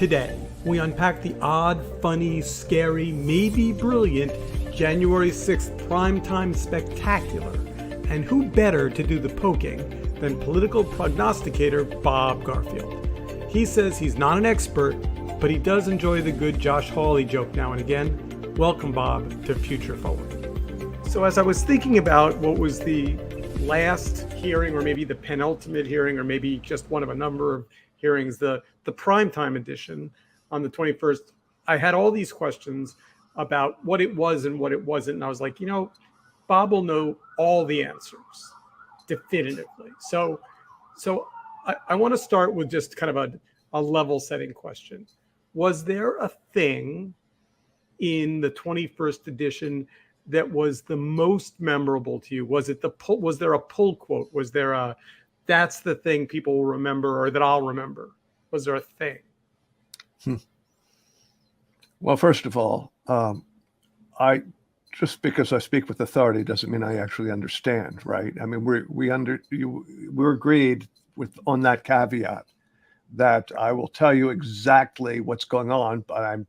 Today, we unpack the odd, funny, scary, maybe brilliant January 6th primetime spectacular. And who better to do the poking than political prognosticator Bob Garfield? He says he's not an expert, but he does enjoy the good Josh Hawley joke now and again. Welcome, Bob, to Future Forward. So as I was thinking about what was the last hearing, or maybe the penultimate hearing, or maybe just one of a number of hearings, the primetime edition on the 21st, I had all these questions about what it was and what it wasn't. And I was like, Bob will know all the answers definitively. So I want to start with just kind of a level setting question. Was there a thing in the 21st edition that was the most memorable to you? Was there a pull quote? Was there a, that's the thing people will remember, or that I'll remember? Was there a thing? Well, first of all, I just because I speak with authority doesn't mean I actually understand, right? I mean, we're agreed with on that caveat that I will tell you exactly what's going on, but I'm,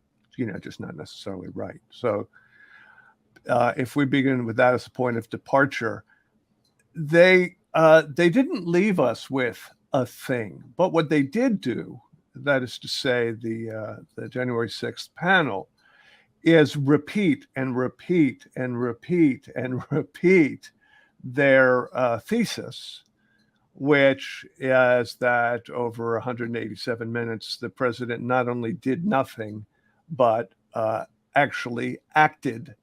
just not necessarily right. So if we begin with that as a point of departure, they didn't leave us with a thing, but what they did do, that is to say, the January 6th panel, is repeat and repeat and repeat and repeat their thesis, which is that over 187 minutes, the president not only did nothing, but actually acted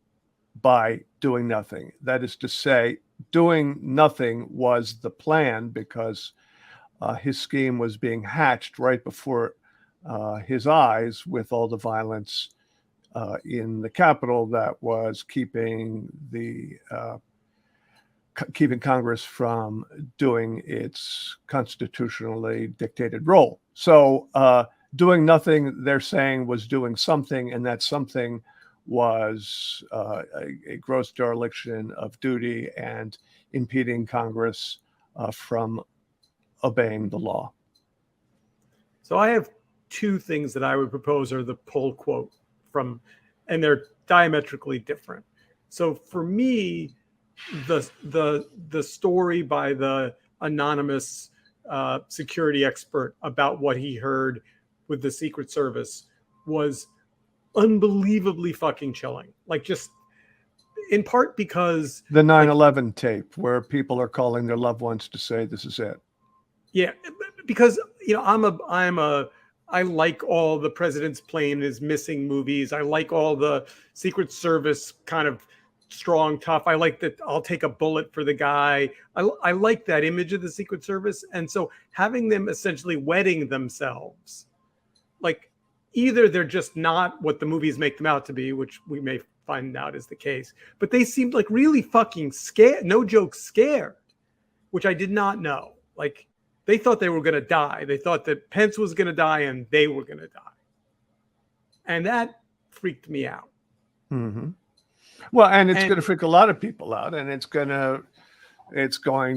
by doing nothing. That is to say, doing nothing was the plan, because his scheme was being hatched right before his eyes, with all the violence in the Capitol that was keeping Congress from doing its constitutionally dictated role. So doing nothing, they're saying, was doing something, and that something was a gross dereliction of duty and impeding Congress from obeying the law. So I have two things that I would propose are the pull quote from, and they're diametrically different. So for me, the story by the anonymous security expert about what he heard with the Secret Service was unbelievably fucking chilling. Like, just in part because the 9/11 tape where people are calling their loved ones to say this is it. Yeah, because I like all the President's Plane is Missing movies. I like all the Secret Service kind of strong, tough. I like that I'll take a bullet for the guy. I like that image of the Secret Service. And so having them essentially wedding themselves, like, either they're just not what the movies make them out to be, which we may find out is the case, but they seemed like really fucking scared, no joke scared, which I did not know. Like, they thought they were going to die. They thought that Pence was going to die and they were going to die. And that freaked me out. Mm-hmm. Well, and it's going to freak a lot of people out, and it's going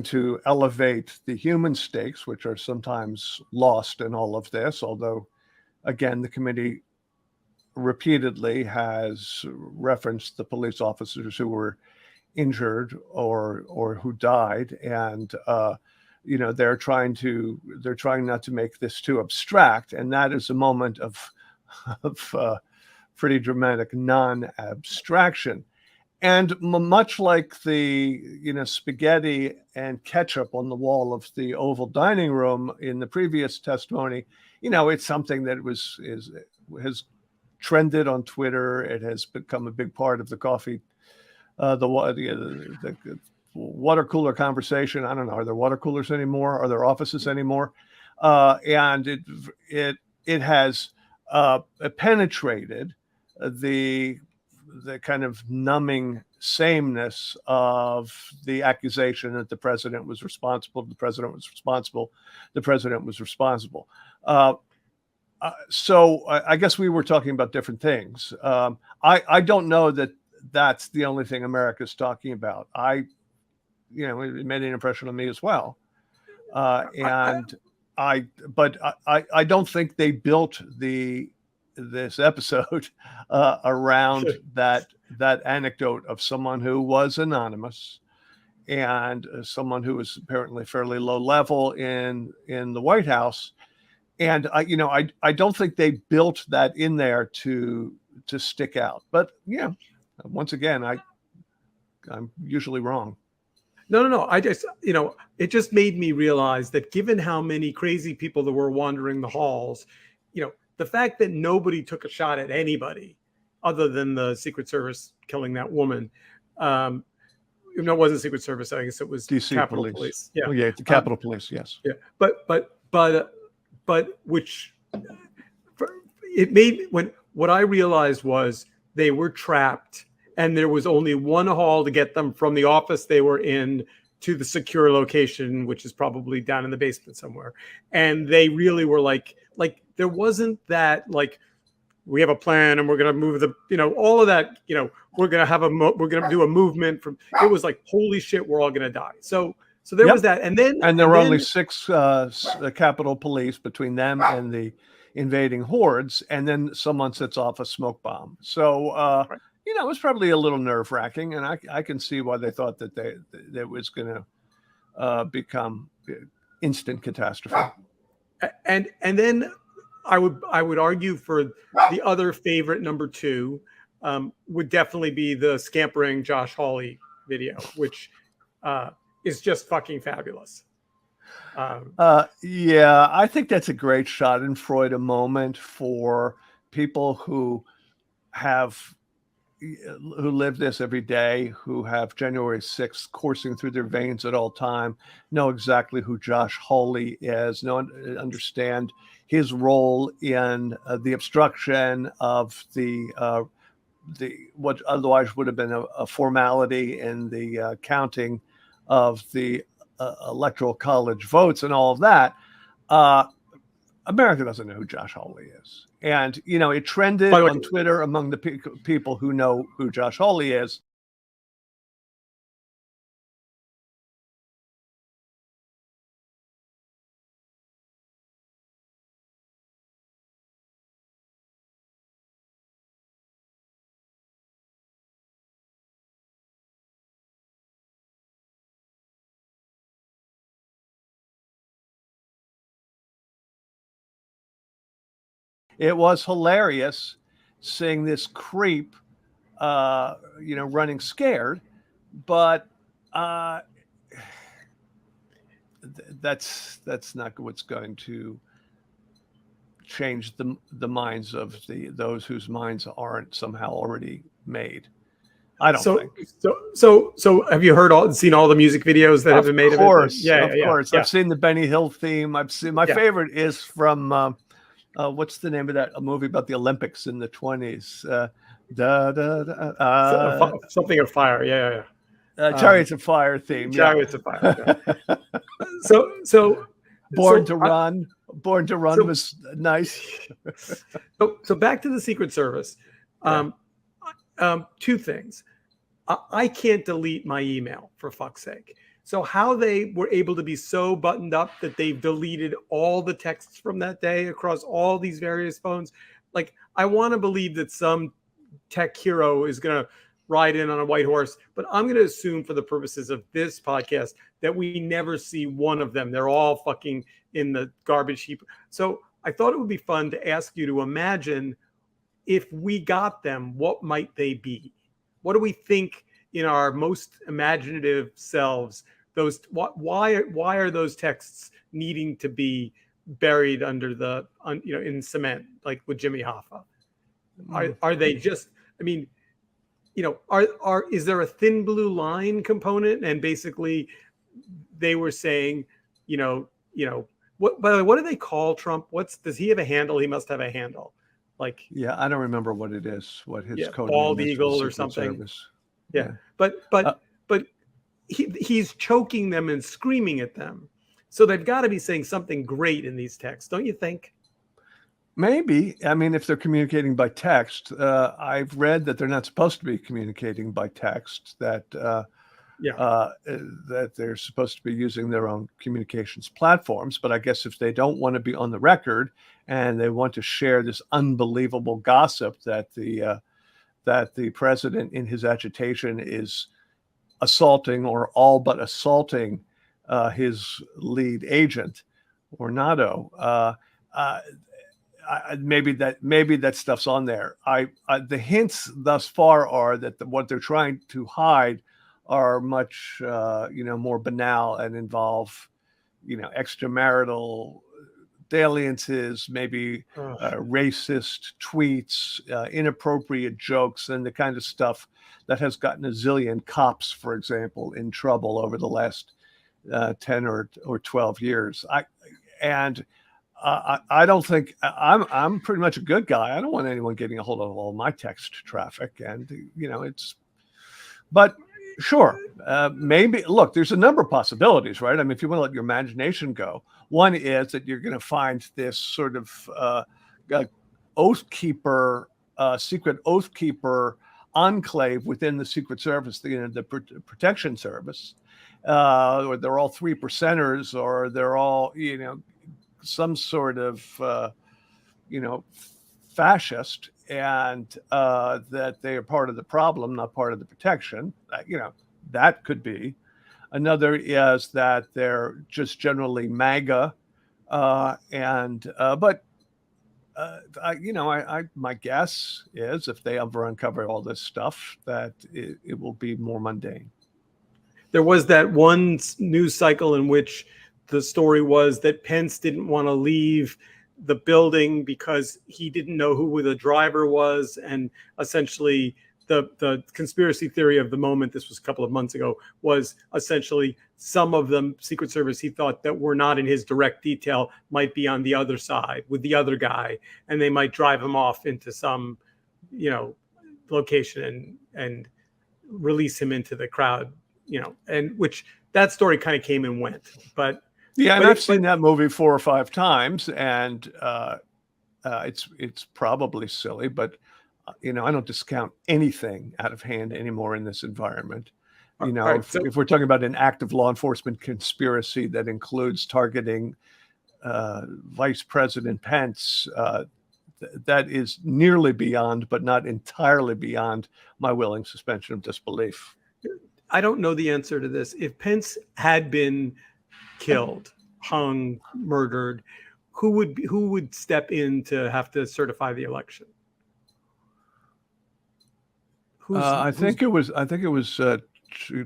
to elevate the human stakes, which are sometimes lost in all of this. Although, again, the committee repeatedly has referenced the police officers who were injured or who died, and they're trying not to make this too abstract, and that is a moment of pretty dramatic non-abstraction. And much like the spaghetti and ketchup on the wall of the Oval Dining Room in the previous testimony, it's something that has trended on Twitter. It has become a big part of the coffee, the water cooler conversation. I don't know. Are there water coolers anymore? Are there offices anymore? And it has penetrated the kind of numbing sameness of the accusation that the president was responsible. So I guess we were talking about different things. I don't know that that's the only thing America's talking about. It made an impression on me as well. And I don't think they built this episode around that anecdote of someone who was anonymous and someone who was apparently fairly low level in the White House. And I don't think they built that in there to stick out. But yeah, once again, I'm usually wrong. No. I just, it just made me realize that given how many crazy people there were wandering the halls, the fact that nobody took a shot at anybody other than the Secret Service killing that woman. It wasn't Secret Service. I guess it was DC Capitol Police. Yeah. Oh, yeah. The Capitol Police. Yes. Yeah. But which it made what I realized was they were trapped and there was only one hall to get them from the office they were in to the secure location, which is probably down in the basement somewhere. And they really were like there wasn't that like, we have a plan and we're going to move all of that, we're going to do a movement from, it was like, holy shit, we're all going to die. So there was that. And there were only 6 Capitol Police between them and the invading hordes. And then someone sets off a smoke bomb. So, right. It was probably a little nerve wracking, and I can see why they thought that that was going to become instant catastrophe. And then I would argue for the other favorite number 2 would definitely be the scampering Josh Hawley video, which is just fucking fabulous. Yeah, I think that's a great shot in Freud, a moment for people who live this every day, who have January 6th coursing through their veins at all time, know exactly who Josh Hawley is, understand his role in the obstruction of the what otherwise would have been a formality in the counting of the electoral college votes and all of that. America doesn't know who Josh Hawley is. And, it trended on Twitter among the people who know who Josh Hawley is. It was hilarious seeing this creep, running scared, but that's not what's going to change the minds of those whose minds aren't somehow already made. I don't think. So have you seen all the music videos that have been made? Of course. Yeah. I've seen the Benny Hill theme. I've seen my favorite is from. What's the name of that? A movie about the Olympics in the 20s. Something of Fire. Yeah. Chariots of Fire theme. Chariots of Fire. Yeah. So Born to Run was nice. So back to the Secret Service. 2 things. I can't delete my email, for fuck's sake. So how they were able to be so buttoned up that they've deleted all the texts from that day across all these various phones. Like, I want to believe that some tech hero is going to ride in on a white horse, but I'm going to assume for the purposes of this podcast that we never see one of them. They're all fucking in the garbage heap. So I thought it would be fun to ask you to imagine if we got them, what might they be? What do we think in our most imaginative selves? Why are those texts needing to be buried under in cement, like with Jimmy Hoffa? Are they just? I mean, is there a thin blue line component? And basically, they were saying, what? By the way, what do they call Trump? Does he have a handle? He must have a handle. Like, yeah, I don't remember what it is. What his code bald name is eagle or something. Service. Yeah, but he's choking them and screaming at them. So they've got to be saying something great in these texts, don't you think? Maybe. I mean, if they're communicating by text, I've read that they're not supposed to be communicating by text. That Yeah. that they're supposed to be using their own communications platforms. But I guess if they don't want to be on the record and they want to share this unbelievable gossip that the president in his agitation is assaulting or all but assaulting his lead agent, Ornato, maybe that stuff's on there. The hints thus far are that what they're trying to hide are much more banal and involve extramarital dalliances, maybe racist tweets, inappropriate jokes, and the kind of stuff that has gotten a zillion cops, for example, in trouble over the last 10 or 12 years. I don't think I'm pretty much a good guy. I don't want anyone getting a hold of all my text traffic, and but sure, maybe. Look, there's a number of possibilities, right? I mean, if you want to let your imagination go, one is that you're going to find this sort of oath keeper, secret oath keeper enclave within the Secret Service, the Protection Service, or they're all 3%ers, or they're all some sort of fascist, and that they are part of the problem, not part of the protection. That could be. Another is that they're just generally MAGA, but my guess is if they ever uncover all this stuff, that it will be more mundane. There was that one news cycle in which the story was that Pence didn't want to leave the building because he didn't know who the driver was, and essentially the conspiracy theory of the moment, this was a couple of months ago, was essentially some of the Secret Service he thought that were not in his direct detail might be on the other side with the other guy, and they might drive him off into some location and release him into the crowd, and which that story kind of came and went. But I've seen that movie 4 or 5 times, and it's probably silly, but I don't discount anything out of hand anymore in this environment. If we're talking about an active law enforcement conspiracy that includes targeting Vice President Pence, that is nearly beyond, but not entirely beyond, my willing suspension of disbelief. I don't know the answer to this. If Pence had been killed, hung, murdered, who would step in to have to certify the election? I think it was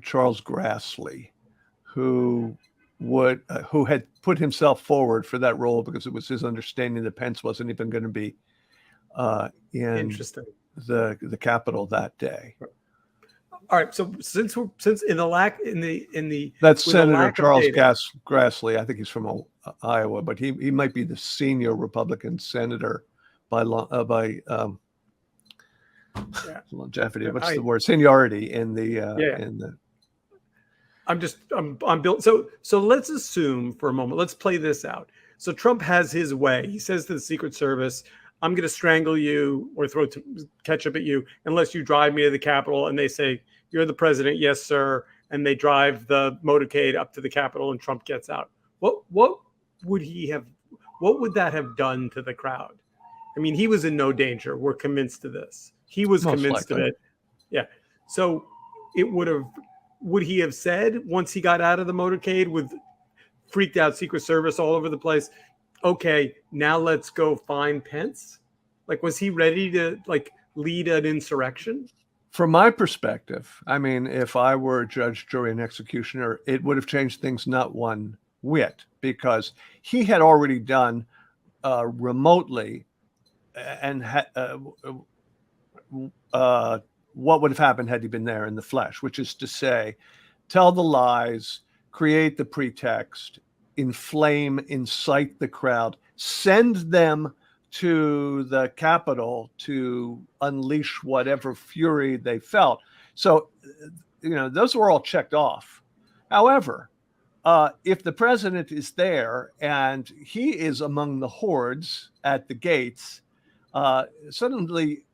Charles Grassley who had put himself forward for that role because it was his understanding that Pence wasn't even going to be in the Capitol that day. All right. So since in the that's Senator Charles Grassley. I think he's from Iowa, but he might be the senior Republican senator by longevity. What's the word? Seniority in the in the. I'm built. So let's assume for a moment. Let's play this out. So Trump has his way. He says to the Secret Service, "I'm going to strangle you or throw ketchup at you unless you drive me to the Capitol." And they say, "You're the president." "Yes, sir." And they drive the motorcade up to the Capitol, and Trump gets out. What would he have? What would that have done to the crowd? I mean, he was in no danger. We're convinced of this. He was convinced of it. Yeah. So would he have said once he got out of the motorcade with freaked out Secret Service all over the place, "Okay, now let's go find Pence"? Like, was he ready to lead an insurrection? From my perspective, I mean, if I were a judge, jury, and executioner, it would have changed things not one whit, because he had already done remotely and what would have happened had he been there in the flesh, which is to say, tell the lies, create the pretext, inflame, incite the crowd, send them to the Capitol to unleash whatever fury they felt. So, those were all checked off. However, if the president is there and he is among the hordes at the gates, suddenly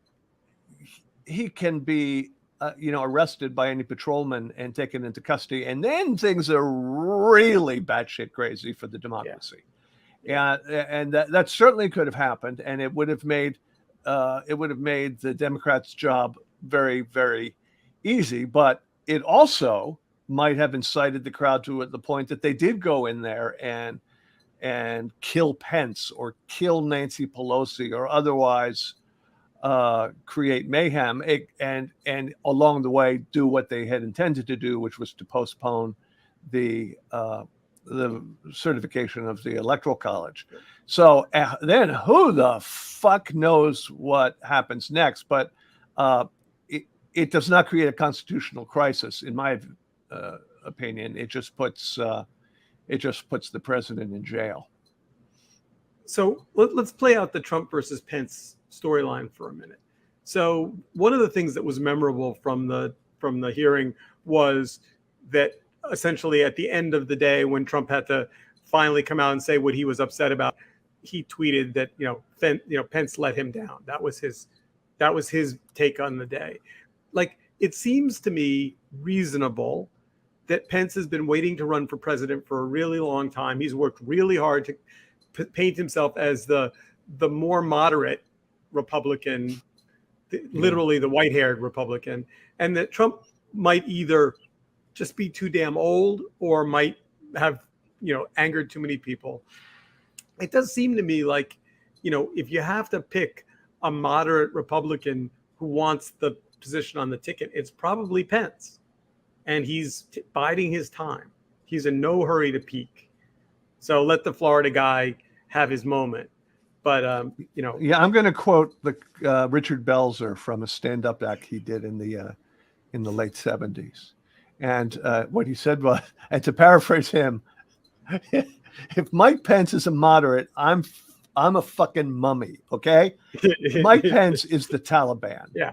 he can be arrested by any patrolman and taken into custody, and then things are really batshit crazy for the democracy. Yeah. And that certainly could have happened, and it would have made the Democrats' job very, very easy. But it also might have incited the crowd to the point that they did go in there and kill Pence or kill Nancy Pelosi or otherwise create mayhem, and along the way do what they had intended to do, which was to postpone the certification of the Electoral College. So then who the fuck knows what happens next? But it does not create a constitutional crisis, in my opinion. It just puts the president in jail. So let's play out the Trump versus Pence storyline for a minute. So one of the things that was memorable from the hearing was that essentially at the end of the day, when Trump had to finally come out and say what he was upset about, he tweeted that Pence let him down. That was his take on the day. Like, it seems to me reasonable that Pence has been waiting to run for president for a really long time. He's worked really hard to paint himself as the more moderate Republican, literally the white-haired Republican, and that Trump might either just be too damn old or might have angered too many people. It does seem to me like, if you have to pick a moderate Republican who wants the position on the ticket, it's probably Pence. And he's biding his time. He's in no hurry to peak. So let the Florida guy have his moment. But, Yeah, I'm going to quote the Richard Belzer from a stand-up act he did in the late 70s. And what he said was, and to paraphrase him, if Mike Pence is a moderate, I'm a fucking mummy, okay? Mike Pence is the Taliban. Yeah.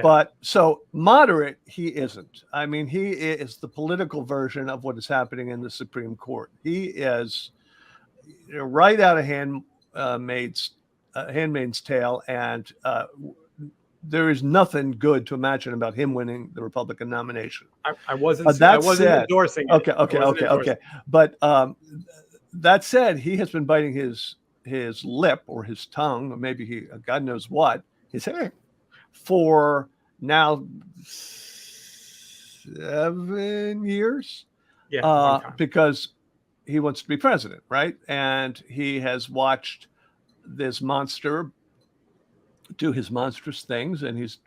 But so moderate, he isn't. I mean, he is the political version of what is happening in the Supreme Court. He is right out of Handmaid's Tale, and there is nothing good to imagine about him winning the Republican nomination. I wasn't endorsing it. Okay. But that said, he has been biting his lip or his tongue, or maybe God knows what, his hair, for now 7 years. Yeah, because he wants to be president, right? And he has watched this monster do his monstrous things, and he's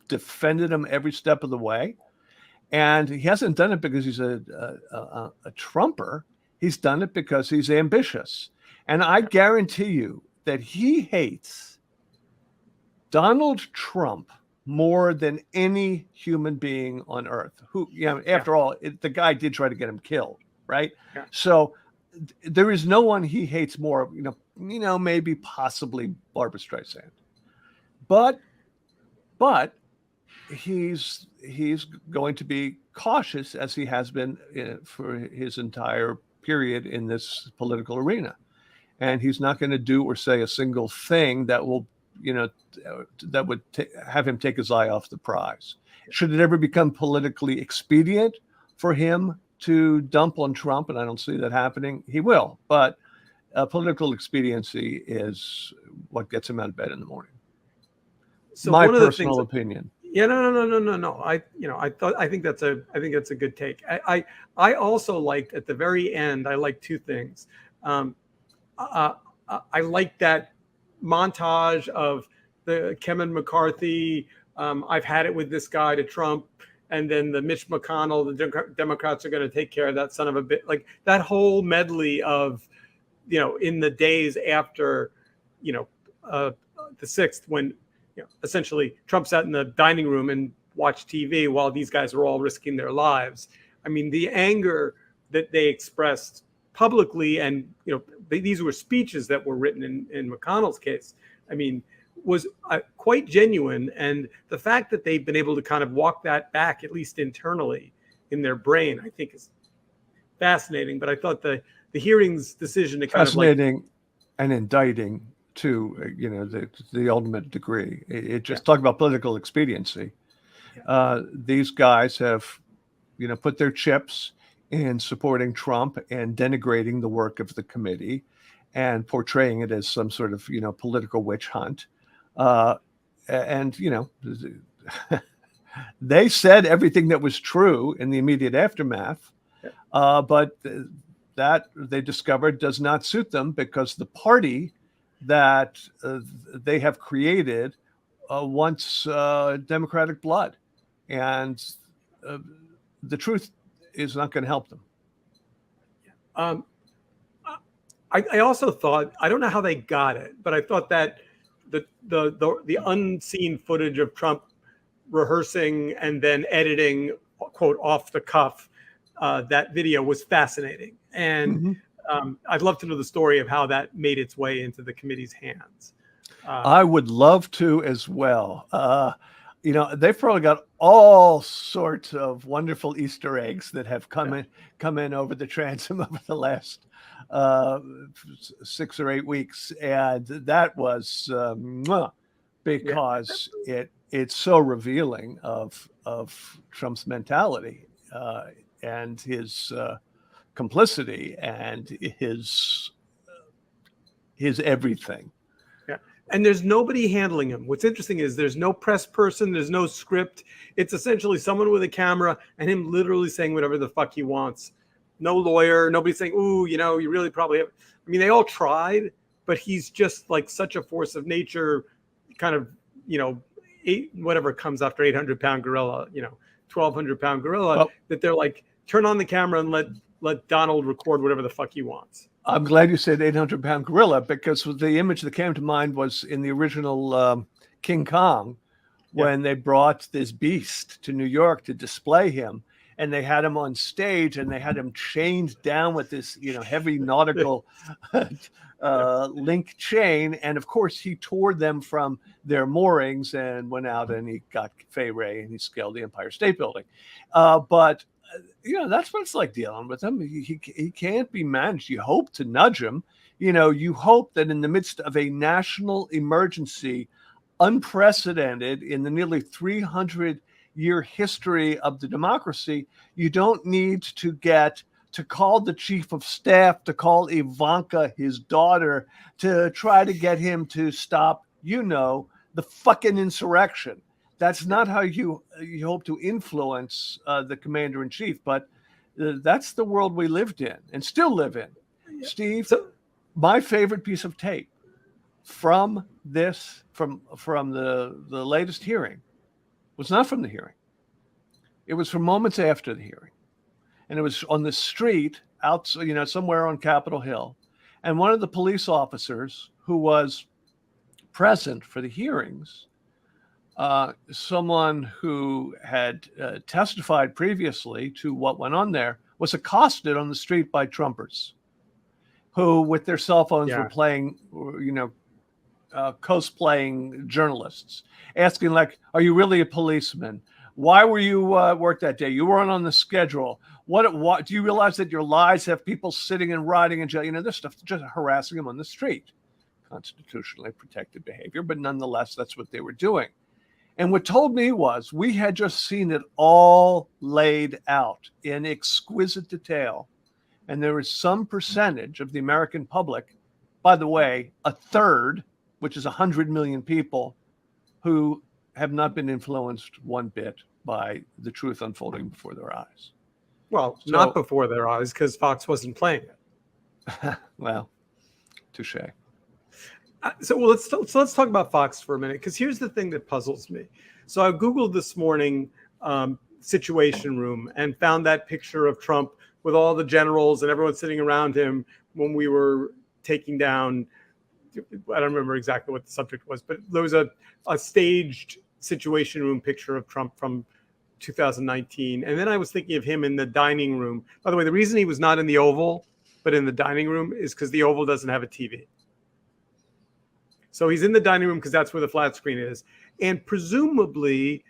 defended him every step of the way. And he hasn't done it because he's a Trumper. He's done it because he's ambitious. And I guarantee you that he hates Donald Trump more than any human being on earth. Who, after all, the guy did try to get him killed, right? Yeah. So there is no one he hates more, maybe possibly Barbra Streisand. But he's going to be cautious, as he has been for his entire period in this political arena. And he's not going to do or say a single thing that will, that would have him take his eye off the prize. Should it ever become politically expedient for him to dump on Trump, and I don't see that happening, he will. But political expediency is what gets him out of bed in the morning. So my personal opinion. Yeah, no. I think that's a good take. I also liked at the very end. I liked two things. I like that montage of the Kevin McCarthy. I've had it with this guy to Trump, and then the Mitch McConnell. The Democrats are going to take care of that son of a bit. Like that whole medley of, in the days after, the 6th, when essentially Trump sat in the dining room and watched TV while these guys were all risking their lives. I mean, the anger that they expressed publicly, and these were speeches that were written in McConnell's case, I mean, was quite genuine. And the fact that they've been able to kind of walk that back, at least internally in their brain, I think is fascinating. But I thought the hearing's decision to kind fascinating and indicting to the ultimate degree. It just talk about political expediency. These guys have, put their chips in supporting Trump and denigrating the work of the committee and portraying it as some sort of, political witch hunt. And, they said everything that was true in the immediate aftermath, but that they discovered does not suit them because the party that they have created wants Democratic blood. And the truth is not going to help them. I also thought, I don't know how they got it, but I thought that the unseen footage of Trump rehearsing and then editing, quote, off the cuff, that video was fascinating. And I'd love to know the story of how that made its way into the committee's hands. I would love to as well. They've probably got all sorts of wonderful Easter eggs that have come in over the transom over the last 6 or 8 weeks, and that was because it's so revealing of Trump's mentality and his complicity and his everything. And there's nobody handling him. What's interesting is there's no press person, there's no script. It's essentially someone with a camera and him literally saying whatever the fuck he wants. No lawyer, nobody saying, ooh, you really probably have. I mean, they all tried, but he's just like such a force of nature, kind of, whatever comes after 800-pound gorilla, 1,200-pound gorilla, that they're like, turn on the camera and let Donald record whatever the fuck he wants. I'm glad you said 800-pound gorilla, because the image that came to mind was in the original King Kong, when they brought this beast to New York to display him, and they had him on stage and they had him chained down with this, heavy nautical link chain. And of course, he tore them from their moorings and went out and he got Fay Ray and he scaled the Empire State Building. But that's what it's like dealing with him. He can't be managed. You hope to nudge him. You hope that in the midst of a national emergency, unprecedented in the nearly 300-year history of the democracy, you don't need to call the chief of staff, to call Ivanka, his daughter, to try to get him to stop, the fucking insurrection. That's not how you hope to influence the commander in chief, but that's the world we lived in and still live in. Yeah. Steve, my favorite piece of tape from the latest hearing was not from the hearing. It was from moments after the hearing, and it was on the street out, somewhere on Capitol Hill, and one of the police officers who was present for the hearings. Someone who had testified previously to what went on there was accosted on the street by Trumpers who, with their cell phones, were playing, cosplaying journalists, asking like, are you really a policeman? Why were you work that day? You weren't on the schedule. What do you realize that your lies have people sitting and rotting in jail? This stuff, just harassing them on the street. Constitutionally protected behavior, but nonetheless, that's what they were doing. And what told me was we had just seen it all laid out in exquisite detail. And there is some percentage of the American public, by the way, a third, which is 100 million people, who have not been influenced one bit by the truth unfolding before their eyes. Well, not before their eyes, because Fox wasn't playing it. Well, touche. Let's talk about Fox for a minute, because here's the thing that puzzles me. So I Googled this morning Situation Room and found that picture of Trump with all the generals and everyone sitting around him when we were taking down, I don't remember exactly what the subject was, but there was a staged Situation Room picture of Trump from 2019. And then I was thinking of him in the dining room. By the way, the reason he was not in the Oval, but in the dining room, is because the Oval doesn't have a TV. So he's in the dining room because that's where the flat screen is. And presumably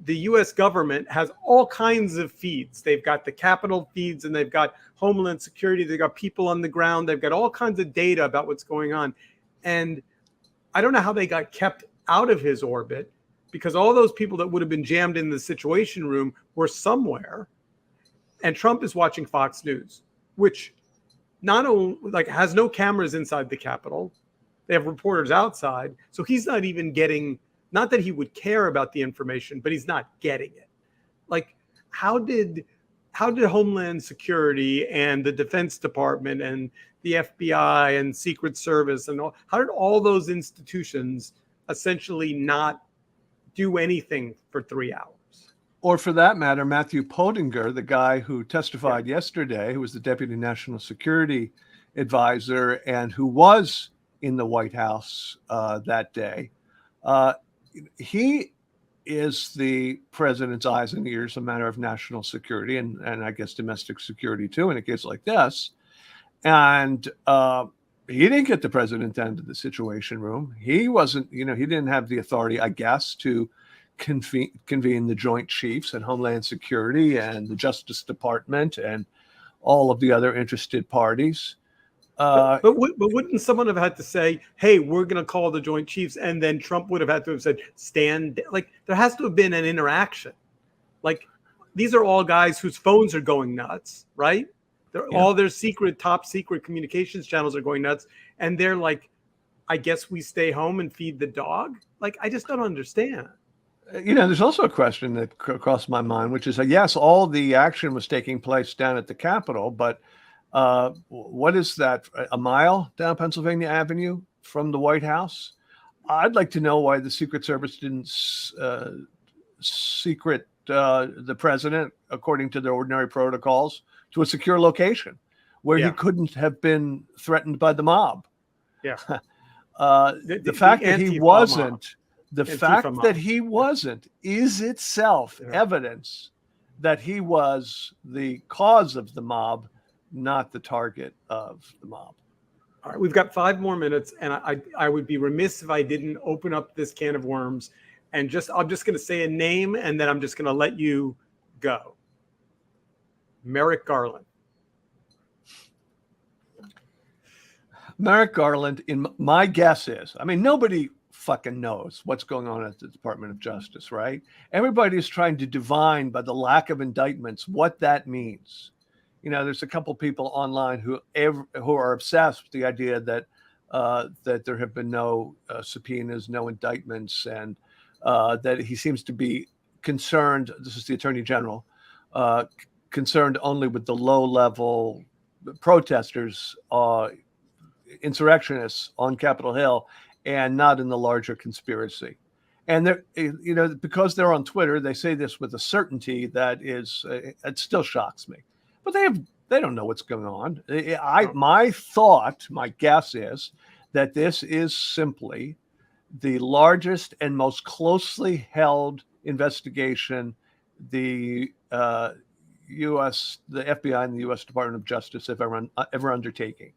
the US government has all kinds of feeds. They've got the Capitol feeds and they've got Homeland Security. They've got people on the ground. They've got all kinds of data about what's going on. And I don't know how they got kept out of his orbit, because all those people that would have been jammed in the Situation Room were somewhere, and Trump is watching Fox News, which not only has no cameras inside the Capitol, they have reporters outside, so he's not even getting. Not that he would care about the information, but he's not getting it. Like, how did Homeland Security and the Defense Department and the FBI and Secret Service and how did all those institutions essentially not do anything for 3 hours? Or for that matter, Matthew Pottinger, the guy who testified yesterday, who was the Deputy National Security Advisor and who was in the White House that day. He is the president's eyes and ears a matter of national security and I guess domestic security too in a case like this. And he didn't get the president down to the Situation Room. He wasn't, he didn't have the authority, I guess, to convene the Joint Chiefs and Homeland Security and the Justice Department and all of the other interested parties. But wouldn't someone have had to say, hey, we're going to call the Joint Chiefs, and then Trump would have had to have said, stand, there has to have been an interaction. These are all guys whose phones are going nuts, right? All their top secret communications channels are going nuts. And they're like, I guess we stay home and feed the dog. I just don't understand. There's also a question that crossed my mind, which is, yes, all the action was taking place down at the Capitol, but what is that, a mile down Pennsylvania Avenue from the White House? I'd like to know why the Secret Service didn't secret the president, according to their ordinary protocols, to a secure location where he couldn't have been threatened by the mob. Yeah. The fact that he wasn't, is itself evidence that he was the cause of the mob, not the target of the mob. All right, we've got 5 more minutes, and I would be remiss if I didn't open up this can of worms. And I'm just going to say a name, and then I'm just going to let you go. Merrick Garland. Merrick Garland, my guess is, nobody fucking knows what's going on at the Department of Justice, right? Everybody's trying to divine by the lack of indictments what that means. There's a couple people online who are obsessed with the idea that that there have been no subpoenas, no indictments, and that he seems to be concerned. This is the Attorney General, concerned only with the low-level protesters, insurrectionists on Capitol Hill, and not in the larger conspiracy. And they're, because they're on Twitter, they say this with a certainty that is, it still shocks me. But they don't know what's going on. My guess is that this is simply the largest and most closely held investigation the FBI and the U.S. Department of Justice have ever undertaking.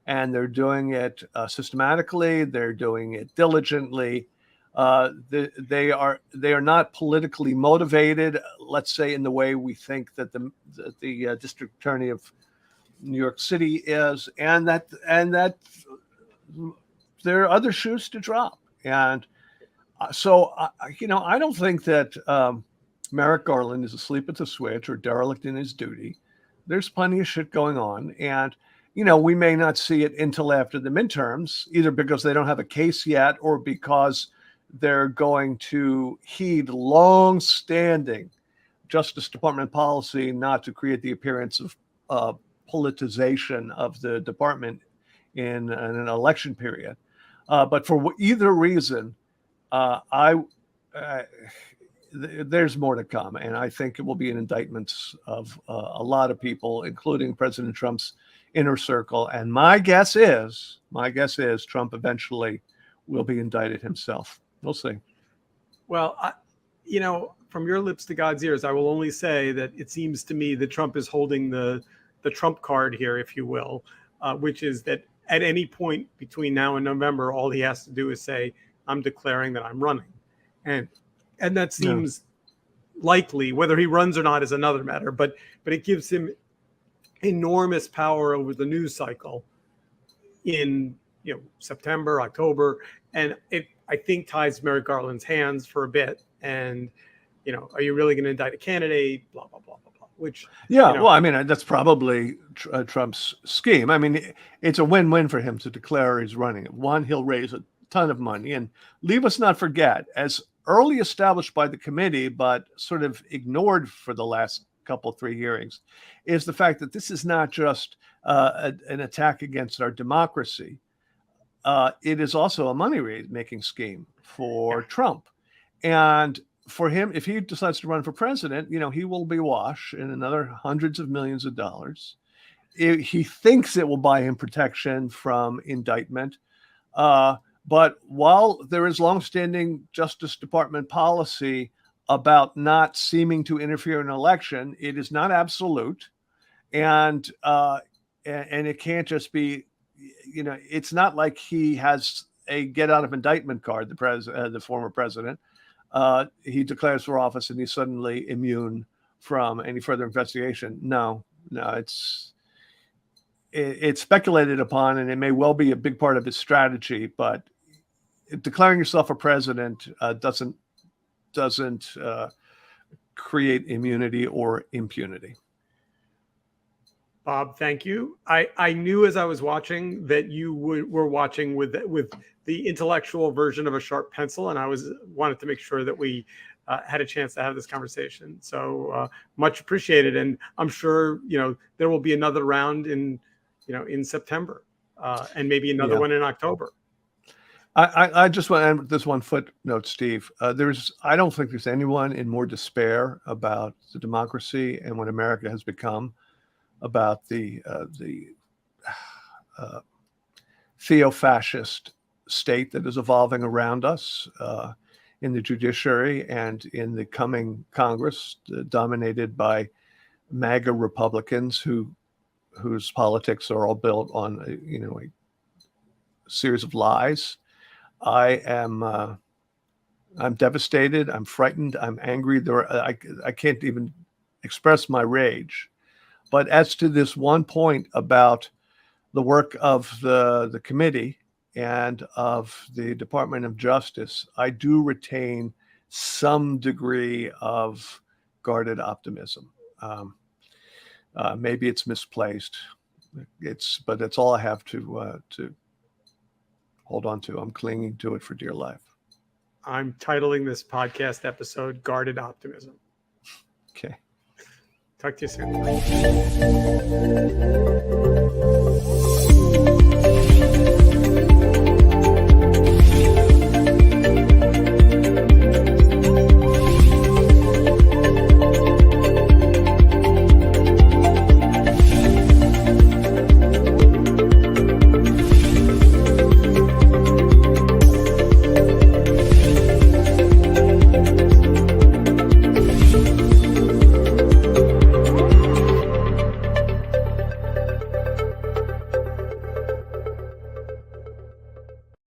And they're doing it systematically. They're doing it diligently. They are not politically motivated, let's say, in the way we think that the district attorney of New York City is, and that there are other shoes to drop. And so, I don't think that Merrick Garland is asleep at the switch or derelict in his duty. There's plenty of shit going on, and we may not see it until after the midterms, either because they don't have a case yet or because they're going to heed long-standing Justice Department policy not to create the appearance of politicization of the department in an election period. But for either reason, there's more to come. And I think it will be an indictment of a lot of people, including President Trump's inner circle. And my guess is Trump eventually will be indicted himself. We'll see. Well, from your lips to God's ears, I will only say that it seems to me that Trump is holding the Trump card here, if you will, which is that at any point between now and November, all he has to do is say, I'm declaring that I'm running. And that seems likely. Whether he runs or not is another matter, but it gives him enormous power over the news cycle in September, October, and I think ties Merrick Garland's hands for a bit. And, are you really going to indict a candidate? Blah, blah, blah, blah, blah. Which, yeah, well, I mean, that's probably Trump's scheme. I mean, it's a win-win for him to declare he's running. One, he'll raise a ton of money. And leave us not forget, as early established by the committee, but sort of ignored for the last couple, 3 hearings, is the fact that this is not just an attack against our democracy. It is also a money-making scheme for Trump. And for him, if he decides to run for president, he will be awash in another hundreds of millions of dollars. He thinks it will buy him protection from indictment. But while there is longstanding Justice Department policy about not seeming to interfere in an election, it is not absolute. And it can't just be, it's not like he has a get out of indictment card, the former president. He declares for office and he's suddenly immune from any further investigation. No, it's speculated upon, and it may well be a big part of his strategy, but declaring yourself a president doesn't create immunity or impunity. Bob, thank you. I knew as I was watching that you were watching with the intellectual version of a sharp pencil, and I wanted to make sure that we had a chance to have this conversation. So much appreciated, and I'm sure there will be another round in September, and maybe another one in October. I just want to end with this one footnote, Steve. I don't think there's anyone in more despair about the democracy and what America has become, about the theo-fascist state that is evolving around us in the judiciary and in the coming Congress, dominated by MAGA Republicans whose politics are all built on a series of lies. I'm devastated. I'm frightened. I'm angry. I can't even express my rage. But as to this one point about the work of the committee and of the Department of Justice, I do retain some degree of guarded optimism. Maybe it's misplaced. But that's all I have to hold on to. I'm clinging to it for dear life. I'm titling this podcast episode "Guarded Optimism." Okay. Talk to you soon.